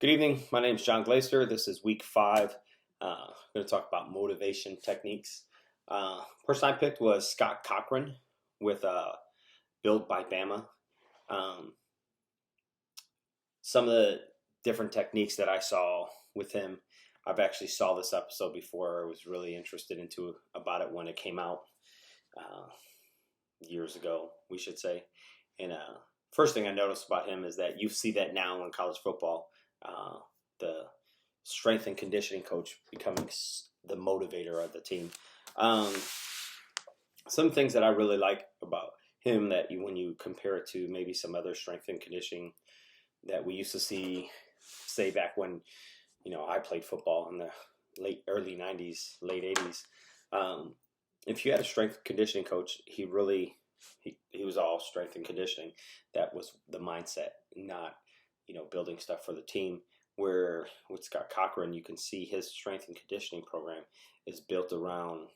Good evening. My name is John Glaser. This is week 5. I'm going to talk about motivation techniques. Person I picked was Scott Cochran with Build by Bama. Some of the different techniques that I saw with him, I've actually saw this episode before. I was really interested about it when it came out years ago, we should say. And first thing I noticed about him is that you see that now in college football. The strength and conditioning coach becoming the motivator of the team. Some things that I really like about him that when you compare it to maybe some other strength and conditioning that we used to see, say back when I played football in the early 90s, late 80s. If you had a strength and conditioning coach, he was all strength and conditioning. That was the mindset, not building stuff for the team. Where with Scott Cochran, you can see his strength and conditioning program is built around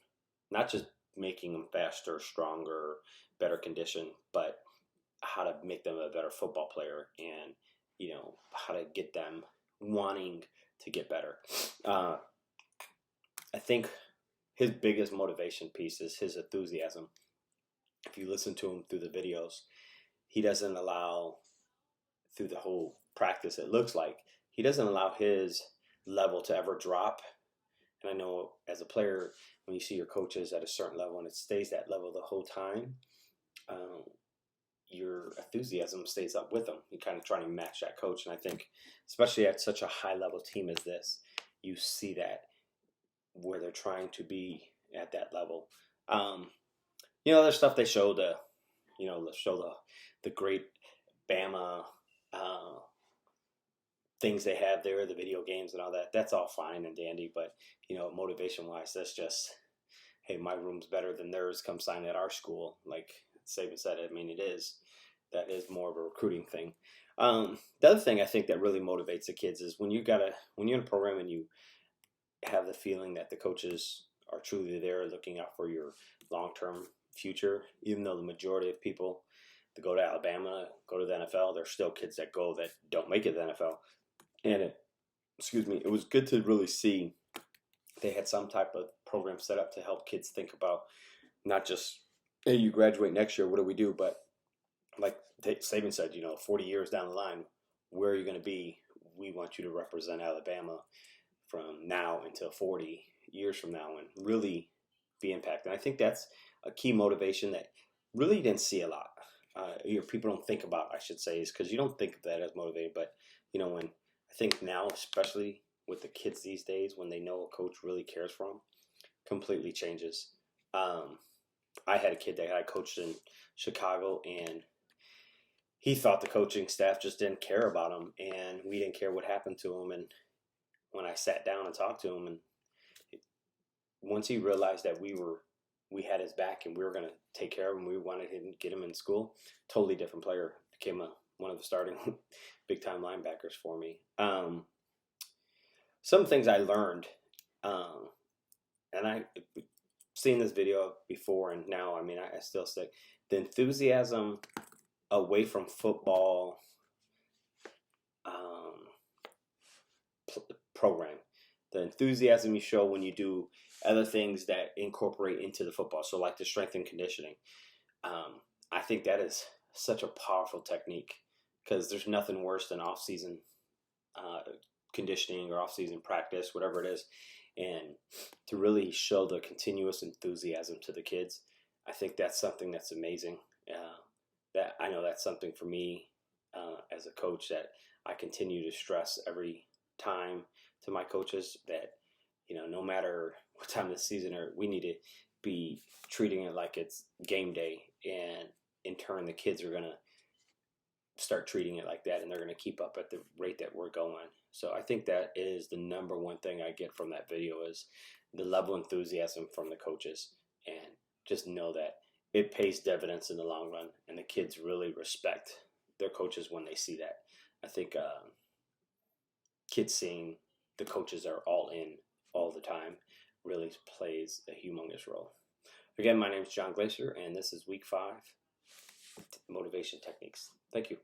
not just making them faster, stronger, better conditioned, but how to make them a better football player and, how to get them wanting to get better. I think his biggest motivation piece is his enthusiasm. If you listen to him through the videos, he doesn't allow, through the whole practice, it looks like, he doesn't allow his level to ever drop. And I know as a player, when you see your coaches at a certain level and it stays that level the whole time, your enthusiasm stays up with them. You kind of try to match that coach. And I think, especially at such a high level team as this, you see that where they're trying to be at that level. There's stuff they show the great Bama things they have there, the video games and all that. That's all fine and dandy, but motivation wise, that's just, hey, my room's better than theirs, come sign at our school. Like Saban said, I mean, that is more of a recruiting thing. The other thing I think that really motivates the kids is when you're in a program and you have the feeling that the coaches are truly there looking out for your long-term future, even though the majority of people that go to Alabama, go to the NFL, there's still kids that go that don't make it to the NFL. And it was good to really see they had some type of program set up to help kids think about not just, hey, you graduate next year, what do we do? But like Saban said, 40 years down the line, where are you going to be? We want you to represent Alabama from now until 40 years from now and really be impacted. And I think that's a key motivation that really didn't see a lot. People don't think about, I should say, is because you don't think of that as motivating. But, when I think now, especially with the kids these days, when they know a coach really cares for them, completely changes. I had a kid that I coached in Chicago, and he thought the coaching staff just didn't care about him, and we didn't care what happened to him. And when I sat down and talked to him, and once he realized that we had his back and we were going to take care of him, we wanted to get him in school, totally different player, became one of the starting big-time linebackers for me. Some things I learned, and I've seen this video before and now, I still stick. The enthusiasm away from football program. The enthusiasm you show when you do other things that incorporate into the football. So like the strength and conditioning. I think that is such a powerful technique because there's nothing worse than off-season conditioning or off-season practice, whatever it is. And to really show the continuous enthusiasm to the kids, I think that's something that's amazing. That I know that's something for me as a coach that I continue to stress every time to my coaches that, no matter what time of the season, we need to be treating it like it's game day. And in turn, the kids are going to start treating it like that, and they're going to keep up at the rate that we're going. So I think that is the number one thing I get from that video is the level of enthusiasm from the coaches. And just know that it pays dividends in the long run, and the kids really respect their coaches when they see that. I think kids seeing the coaches are all in all the time really plays a humongous role. Again, my name is John Glaser, and this is week 5, motivation techniques. Thank you.